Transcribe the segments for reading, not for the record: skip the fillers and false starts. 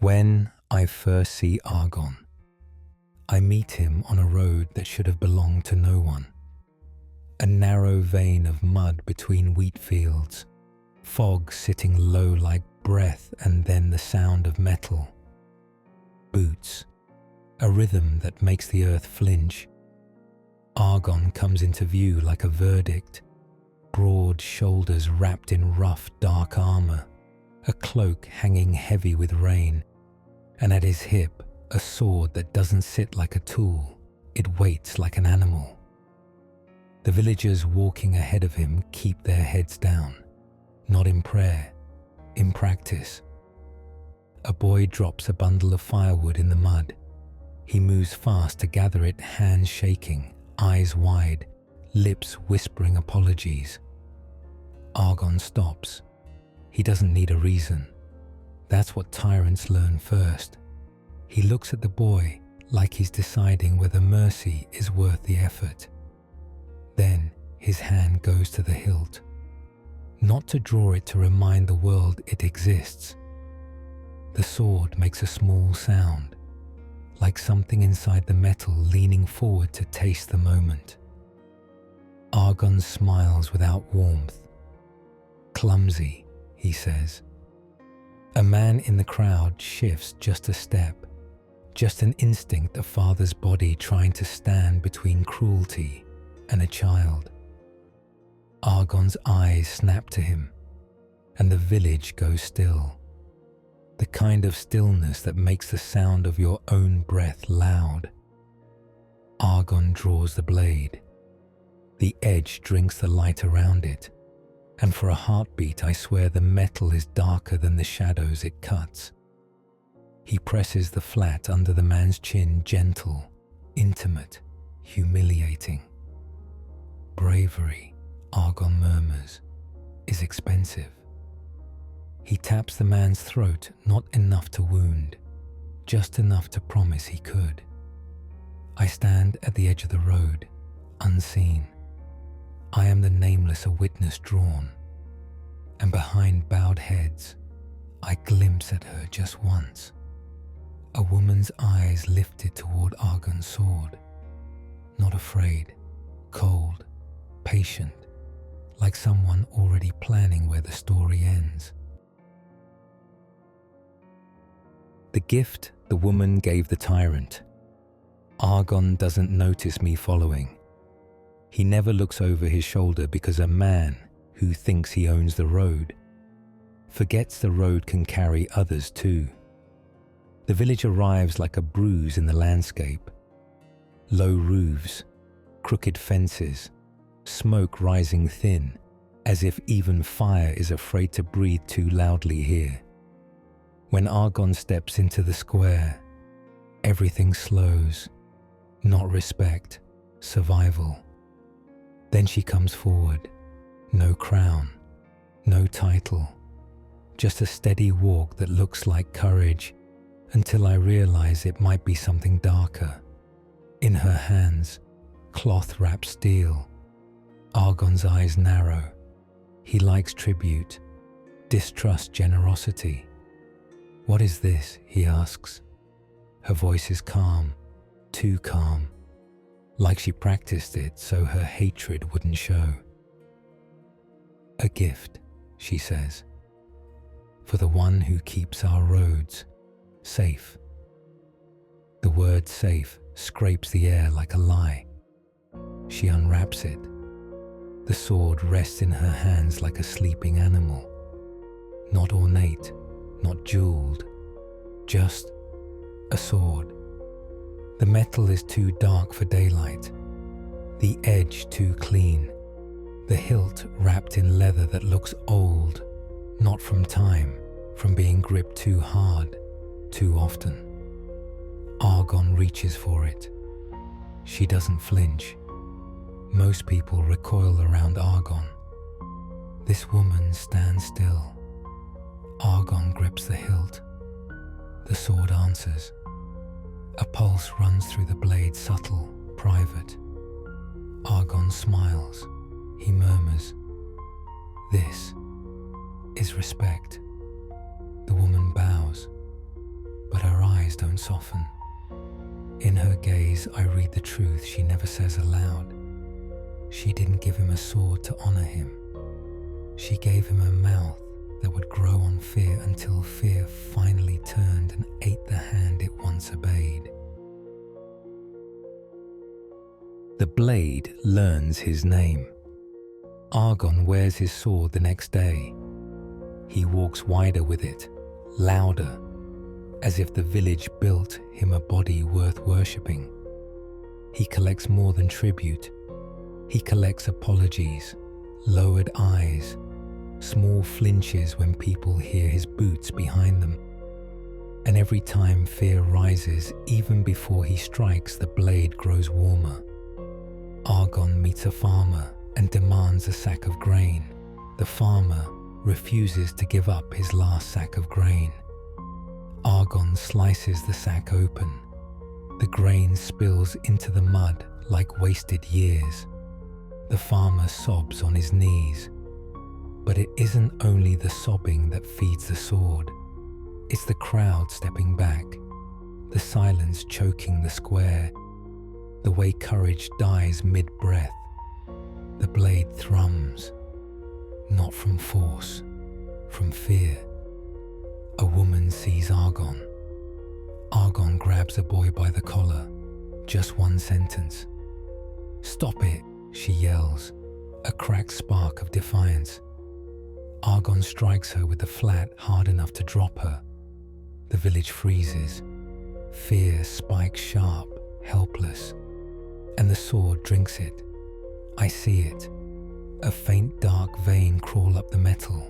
When I first see Argon, I meet him on a road that should have belonged to no one. A narrow vein of mud between wheat fields, fog sitting low like breath, and then the sound of metal. Boots, a rhythm that makes the earth flinch. Argon comes into view like a verdict, broad shoulders wrapped in rough, dark armor, a cloak hanging heavy with rain, and at his hip, a sword that doesn't sit like a tool, it waits like an animal. The villagers walking ahead of him keep their heads down, not in prayer, in practice. A boy drops a bundle of firewood in the mud. He moves fast to gather it, hands shaking, eyes wide, lips whispering apologies. Argon stops. He doesn't need a reason. That's what tyrants learn first. He looks at the boy like he's deciding whether mercy is worth the effort. Then his hand goes to the hilt, not to draw it to remind the world it exists. The sword makes a small sound, like something inside the metal leaning forward to taste the moment. Argon smiles without warmth. "Clumsy," he says. A man in the crowd shifts just a step, just an instinct, a father's body trying to stand between cruelty and a child. Argon's eyes snap to him, and the village goes still. The kind of stillness that makes the sound of your own breath loud. Argon draws the blade. The edge drinks the light around it, and for a heartbeat I swear the metal is darker than the shadows it cuts. He presses the flat under the man's chin, gentle, intimate, humiliating. Bravery, Argon murmurs, is expensive. He taps the man's throat, not enough to wound, just enough to promise he could. I stand at the edge of the road, unseen. I am the nameless, a witness drawn, and behind bowed heads, I glimpse at her just once. A woman's eyes lifted toward Argon's sword, not afraid, cold, patient, like someone already planning where the story ends. The gift the woman gave the tyrant. Argon doesn't notice me following. He never looks over his shoulder because a man who thinks he owns the road forgets the road can carry others too. The village arrives like a bruise in the landscape. Low roofs, crooked fences, smoke rising thin, as if even fire is afraid to breathe too loudly here. When Argon steps into the square, everything slows. Not respect, survival. Then she comes forward. No crown, no title, just a steady walk that looks like courage, until I realize it might be something darker. In her hands, cloth-wrapped steel. Argon's eyes narrow. He likes tribute, distrusts generosity. "What is this?" he asks. Her voice is calm, too calm, like she practiced it so her hatred wouldn't show. "A gift," she says, "for the one who keeps our roads safe." The word safe scrapes the air like a lie. She unwraps it. The sword rests in her hands like a sleeping animal. Not ornate, not jeweled, just a sword. The metal is too dark for daylight, the edge too clean, the hilt wrapped in leather that looks old, not from time, from being gripped too hard, too often. Argon reaches for it. She doesn't flinch. Most people recoil around Argon. This woman stands still. Argon grips the hilt. The sword answers. A pulse runs through the blade, subtle, private. Argon smiles. He murmurs, "This is respect." The woman bows. eyes don't soften. In her gaze, I read the truth she never says aloud. She didn't give him a sword to honor him. She gave him a mouth that would grow on fear until fear finally turned and ate the hand it once obeyed. The blade learns his name. Argon wears his sword the next day. He walks wider with it, louder, as if the village built him a body worth worshipping. He collects more than tribute. He collects apologies, lowered eyes, small flinches when people hear his boots behind them. And every time fear rises, even before he strikes, the blade grows warmer. Argon meets a farmer and demands a sack of grain. The farmer refuses to give up his last sack of grain. Argon slices the sack open. The grain spills into the mud like wasted years. The farmer sobs on his knees. But it isn't only the sobbing that feeds the sword. It's the crowd stepping back, the silence choking the square, the way courage dies mid-breath. The blade thrums, not from force, from fear. A woman sees Argon. Argon grabs a boy by the collar. Just one sentence. "Stop it," she yells, a cracked spark of defiance. Argon strikes her with the flat hard enough to drop her. The village freezes. Fear spikes sharp, helpless, and the sword drinks it. I see it, a faint dark vein crawl up the metal,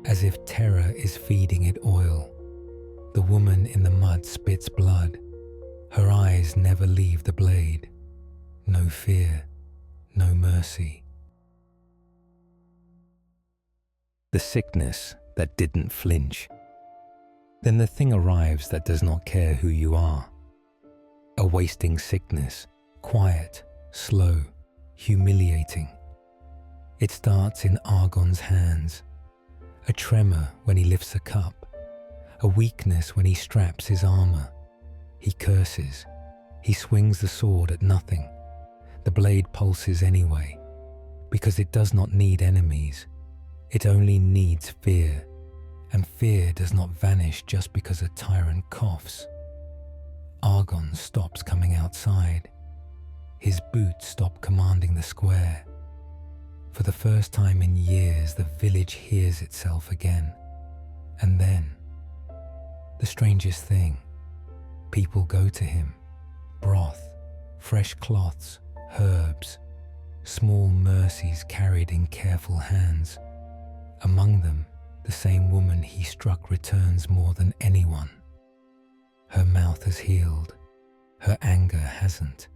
as if terror is feeding it oil. The woman in the mud spits blood. Her eyes never leave the blade. No fear, no mercy. The sickness that didn't flinch. Then the thing arrives that does not care who you are. A wasting sickness, quiet, slow, humiliating. It starts in Argon's hands, a tremor when he lifts a cup, a weakness when he straps his armor. He curses. He swings the sword at nothing. The blade pulses anyway, because it does not need enemies. It only needs fear, and fear does not vanish just because a tyrant coughs. Argon stops coming outside. His boots stop commanding the square. For the first time in years, the village hears itself again. And then, the strangest thing, people go to him. Broth, fresh cloths, herbs, small mercies carried in careful hands. Among them, the same woman he struck returns more than anyone. Her mouth has healed. Her anger hasn't.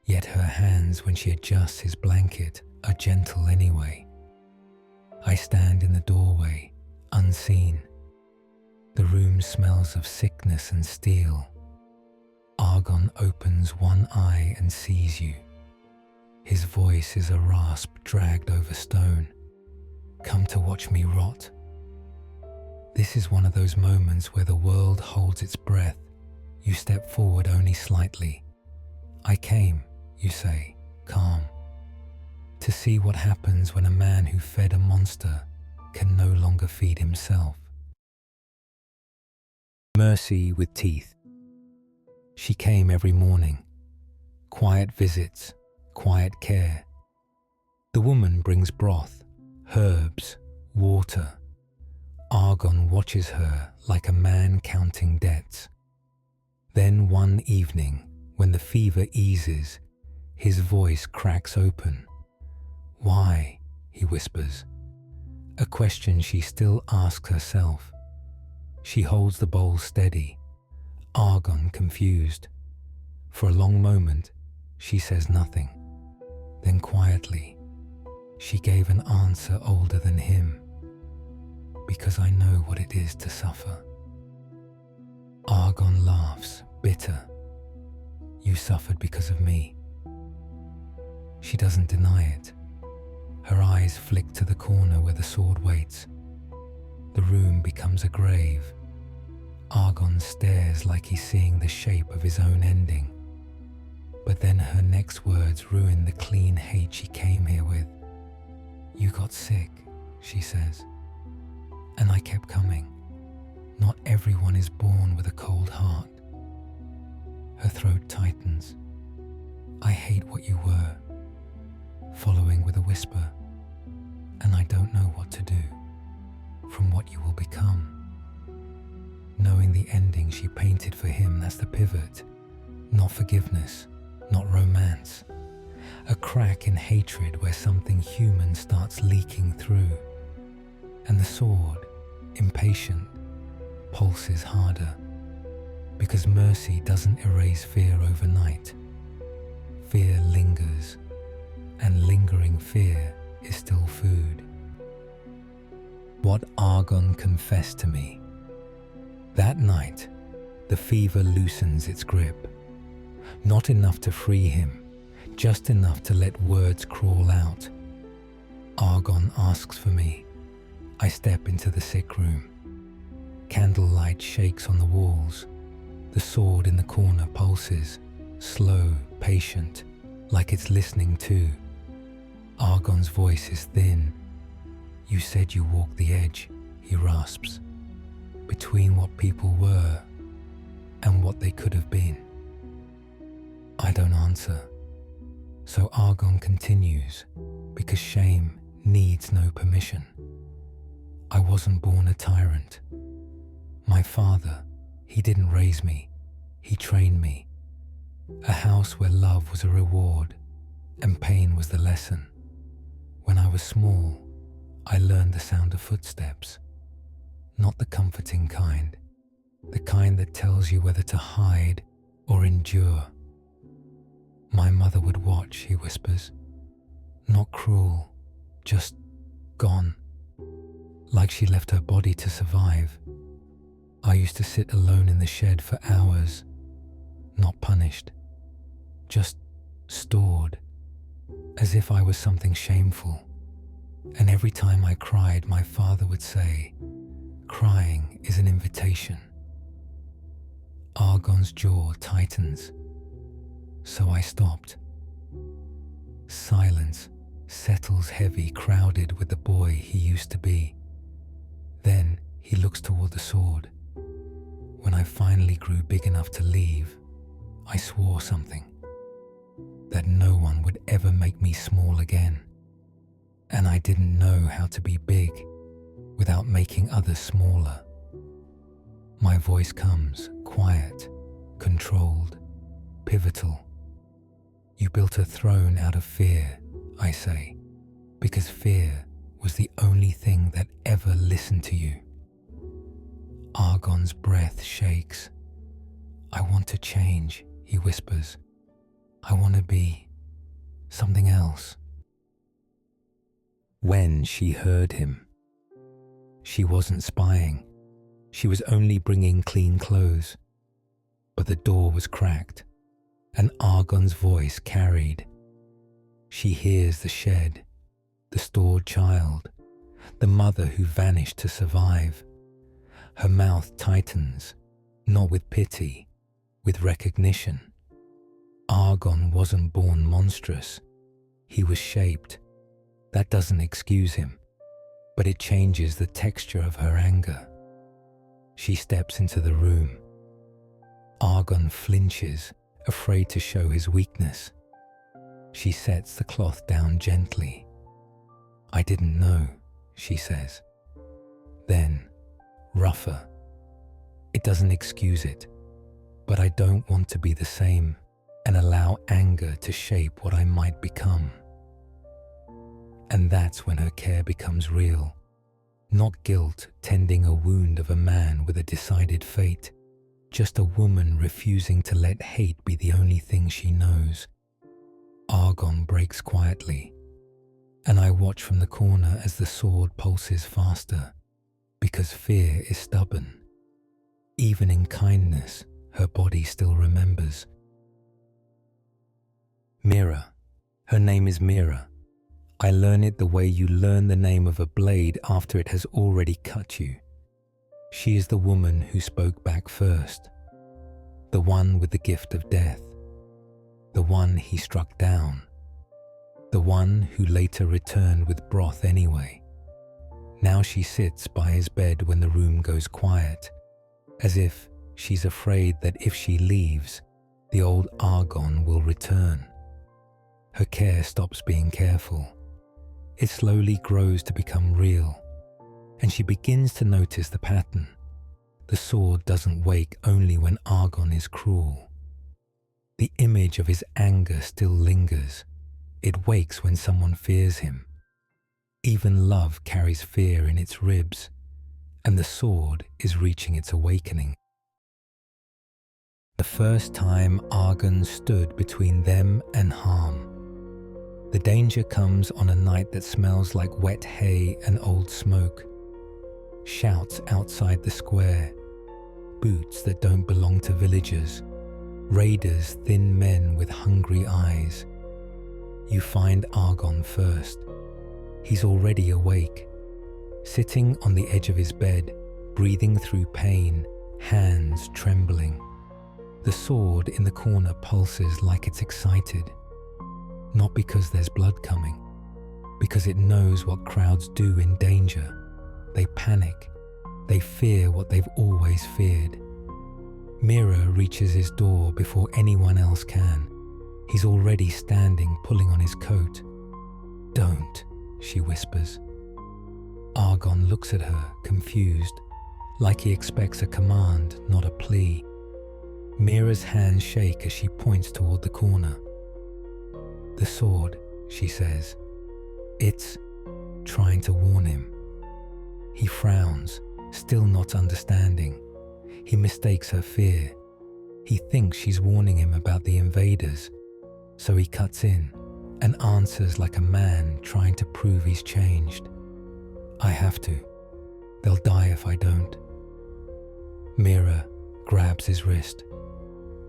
Yet her hands, when she adjusts his blanket, are gentle anyway. I stand in the doorway, unseen. The room smells of sickness and steel. Argon opens one eye and sees you. His voice is a rasp dragged over stone. Come to watch me rot. This is one of those moments where the world holds its breath. You step forward only slightly. I came, you say, calm, to see what happens when a man who fed a monster can no longer feed himself. Mercy with teeth. She came every morning. Quiet visits, quiet care. The woman brings broth, herbs, water. Argon watches her like a man counting debts. Then one evening, when the fever eases, his voice cracks open. Why? He whispers. A question she still asks herself. She holds the bowl steady, Argon confused. For a long moment, she says nothing. Then quietly, she gave an answer older than him. Because I know what it is to suffer. Argon laughs, bitter. You suffered because of me. She doesn't deny it. Her eyes flick to the corner where the sword waits. The room becomes a grave. Argon stares like he's seeing the shape of his own ending. But then her next words ruin the clean hate she came here with. "You got sick," she says. "And I kept coming. Not everyone is born with a cold heart." Her throat tightens. "I hate what you were," following with a whisper, "and I don't know what to do from what you will become." Knowing the ending she painted for him, that's the pivot. Not forgiveness, not romance. A crack in hatred where something human starts leaking through. And the sword, impatient, pulses harder. Because mercy doesn't erase fear overnight. Fear lingers, and lingering fear is still food. What Argon confessed to me. That night, the fever loosens its grip. Not enough to free him, just enough to let words crawl out. Argon asks for me. I step into the sick room. Candlelight shakes on the walls. The sword in the corner pulses, slow, patient, like it's listening too. Argon's voice is thin. "You said you walked the edge," he rasps, "between what people were and what they could have been." I don't answer. So Argon continues, because shame needs no permission. I wasn't born a tyrant. My father, he didn't raise me, he trained me. A house where love was a reward and pain was the lesson. When I was small, I learned the sound of footsteps. Not the comforting kind, the kind that tells you whether to hide or endure. My mother would watch, he whispers. Not cruel, just gone. Like she left her body to survive. I used to sit alone in the shed for hours, not punished, just stored, as if I was something shameful. And every time I cried, my father would say, "Crying is an invitation." Argon's jaw tightens. So I stopped. Silence settles heavy, crowded with the boy he used to be. Then he looks toward the sword. When I finally grew big enough to leave, I swore something. That no one would ever make me small again. And I didn't know how to be big without making others smaller. My voice comes quiet, controlled, pivotal. "You built a throne out of fear," I say, "because fear was the only thing that ever listened to you." Argon's breath shakes. "I want to change," he whispers. "I want to be something else." When she heard him, she wasn't spying. She was only bringing clean clothes. But the door was cracked, and Argon's voice carried. She hears the shed, the stored child, the mother who vanished to survive. Her mouth tightens, not with pity, with recognition. Argon wasn't born monstrous. He was shaped. That doesn't excuse him, but it changes the texture of her anger. She steps into the room. Argon flinches, afraid to show his weakness. She sets the cloth down gently. "I didn't know," she says. Then, rougher. "It doesn't excuse it, but I don't want to be the same and allow anger to shape what I might become." And that's when her care becomes real. Not guilt tending a wound of a man with a decided fate, just a woman refusing to let hate be the only thing she knows. Argon breaks quietly, and I watch from the corner as the sword pulses faster, because fear is stubborn. Even in kindness, her body still remembers. Mira. Her name is Mira. I learn it the way you learn the name of a blade after it has already cut you. She is the woman who spoke back first, the one with the gift of death, the one he struck down, the one who later returned with broth anyway. Now she sits by his bed when the room goes quiet, as if she's afraid that if she leaves, the old Argon will return. Her care stops being careful. It slowly grows to become real, and she begins to notice the pattern. The sword doesn't wake only when Argon is cruel. The image of his anger still lingers. It wakes when someone fears him. Even love carries fear in its ribs, and the sword is reaching its awakening. The first time Argon stood between them and harm. The danger comes on a night that smells like wet hay and old smoke. Shouts outside the square. Boots that don't belong to villagers. Raiders, thin men with hungry eyes. You find Argon first. He's already awake, sitting on the edge of his bed, breathing through pain, hands trembling. The sword in the corner pulses like it's excited. Not because there's blood coming, because it knows what crowds do in danger. They panic. They fear what they've always feared. Mira reaches his door before anyone else can. He's already standing, pulling on his coat. "Don't," she whispers. Argon looks at her, confused, like he expects a command, not a plea. Mira's hands shake as she points toward the corner. "The sword," she says. "It's trying to warn him." He frowns, still not understanding. He mistakes her fear. He thinks she's warning him about the invaders, so he cuts in and answers like a man trying to prove he's changed. "I have to. They'll die if I don't." Mira grabs his wrist.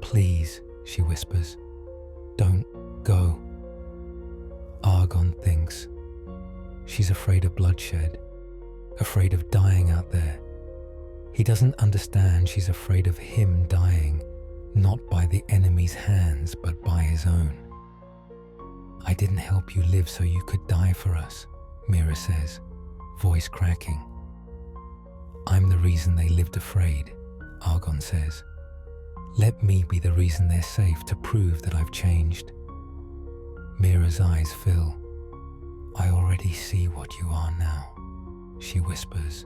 "Please," she whispers. "Don't go." Argon thinks. She's afraid of bloodshed, afraid of dying out there. He doesn't understand she's afraid of him dying, not by the enemy's hands, but by his own. "I didn't help you live so you could die for us," Mira says, voice cracking. "I'm the reason they lived afraid," Argon says. "Let me be the reason they're safe to prove that I've changed." Mira's eyes fill. "I already see what you are now," she whispers,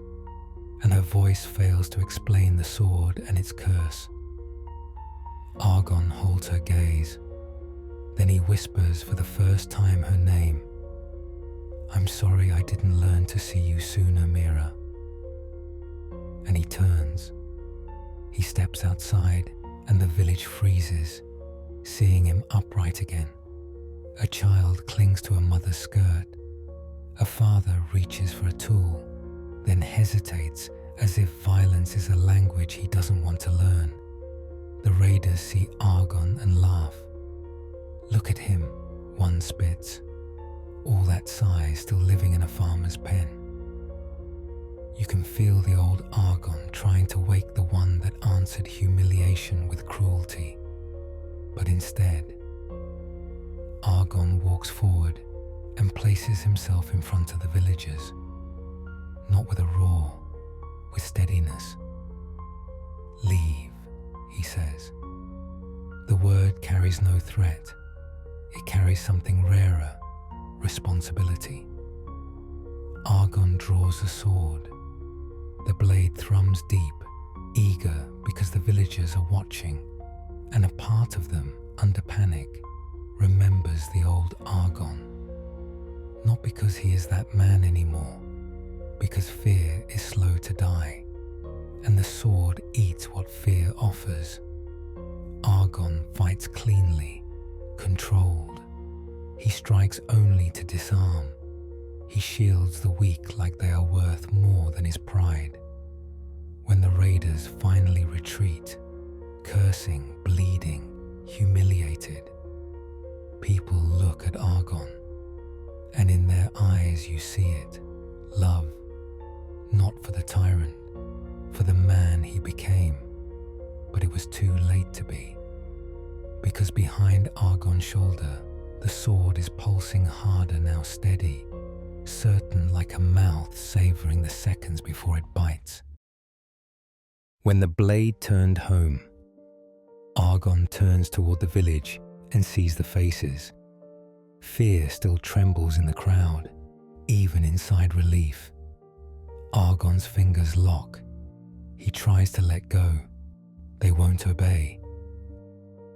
and her voice fails to explain the sword and its curse. Argon holds her gaze. Then he whispers for the first time her name. "I'm sorry I didn't learn to see you sooner, Mira." And he turns. He steps outside and the village freezes, seeing him upright again. A child clings to a mother's skirt. A father reaches for a tool, then hesitates as if violence is a language he doesn't want to learn. The raiders see Argon and laugh. "Look at him," one spits. All that size still living in a farmer's pen. You can feel the old Argon trying to wake the one that answered humiliation with cruelty. But instead, Argon walks forward and places himself in front of the villagers. Not with a roar, with steadiness. "Leave," he says. The word carries no threat. It carries something rarer, responsibility. Argon draws a sword. The blade thrums deep, eager because the villagers are watching, and a part of them, under panic, remembers the old Argon. Not because he is that man anymore, because fear is slow to die, and the sword eats what fear offers. Argon fights cleanly, controlled. He strikes only to disarm. He shields the weak like they are worth more than his pride. When the raiders finally retreat, cursing, bleeding, humiliated, people look at Argon, and in their eyes you see it, love, not for the tyrant, for the man he became. But it was too late to be, because behind Argon's shoulder, the sword is pulsing harder, now steady, certain like a mouth savoring the seconds before it bites. When the blade turned home, Argon turns toward the village and sees the faces. Fear still trembles in the crowd, even inside relief. Argon's fingers lock. He tries to let go. They won't obey.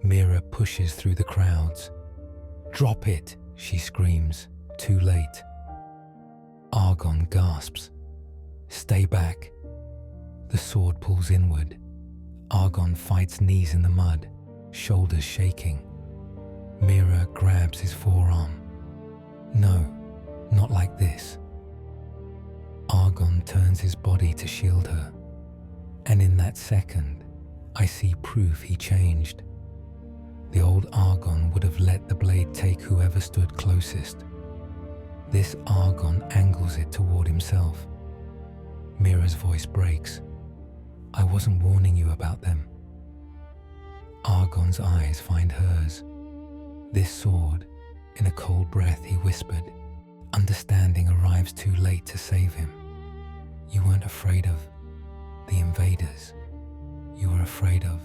Mira pushes through the crowds. "Drop it," she screams, too late. Argon gasps. "Stay back." The sword pulls inward. Argon fights knees in the mud, shoulders shaking. Mira grabs his forearm. "No, not like this." Argon turns his body to shield her, and in that second, I see proof he changed. The old Argon would have let the blade take whoever stood closest. This Argon angles it toward himself. Mira's voice breaks. "I wasn't warning you about them." Argon's eyes find hers. "This sword," in a cold breath he whispered. Understanding arrives too late to save him. "You weren't afraid of the invaders. You were afraid of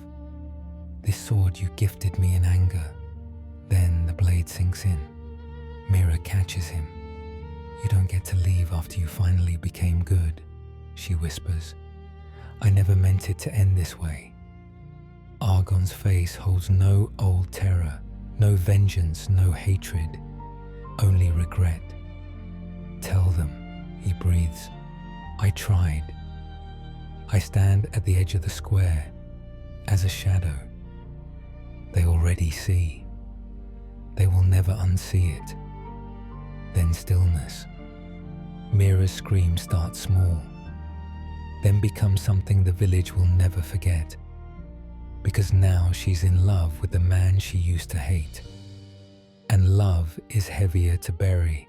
this sword you gifted me in anger." Then the blade sinks in. Mira catches him. "You don't get to leave after you finally became good," she whispers. "I never meant it to end this way." Argon's face holds no old terror, no vengeance, no hatred, only regret. "Tell them," he breathes. "I tried." I stand at the edge of the square, as a shadow. They already see. They will never unsee it. Then stillness. Mira's scream starts small, then becomes something the village will never forget, because now she's in love with the man she used to hate, and love is heavier to bury.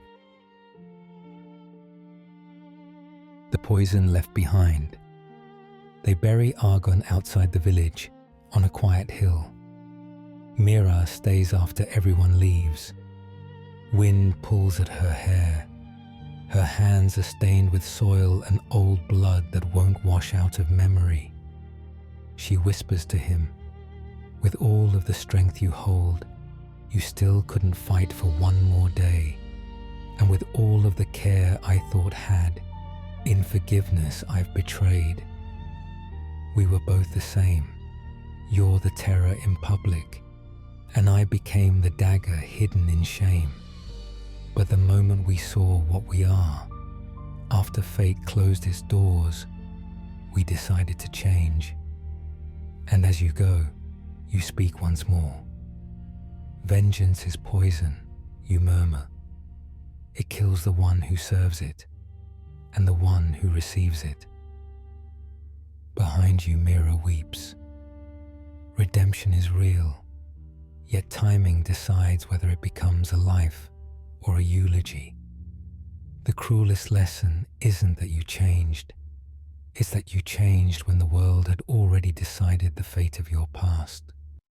The poison left behind. They bury Argon outside the village, on a quiet hill. Mira stays after everyone leaves. Wind pulls at her hair. Her hands are stained with soil and old blood that won't wash out of memory. She whispers to him, "With all of the strength you hold, you still couldn't fight for one more day. And with all of the care I thought had, in forgiveness I've betrayed. We were both the same. You're the terror in public, and I became the dagger hidden in shame. But the moment we saw what we are, after fate closed its doors, we decided to change. And as you go, you speak once more. Vengeance is poison, you murmur. It kills the one who serves it, and the one who receives it." Behind you, Mira weeps. Redemption is real, yet timing decides whether it becomes a life or a eulogy. The cruelest lesson isn't that you changed, it's that you changed when the world had already decided the fate of your past.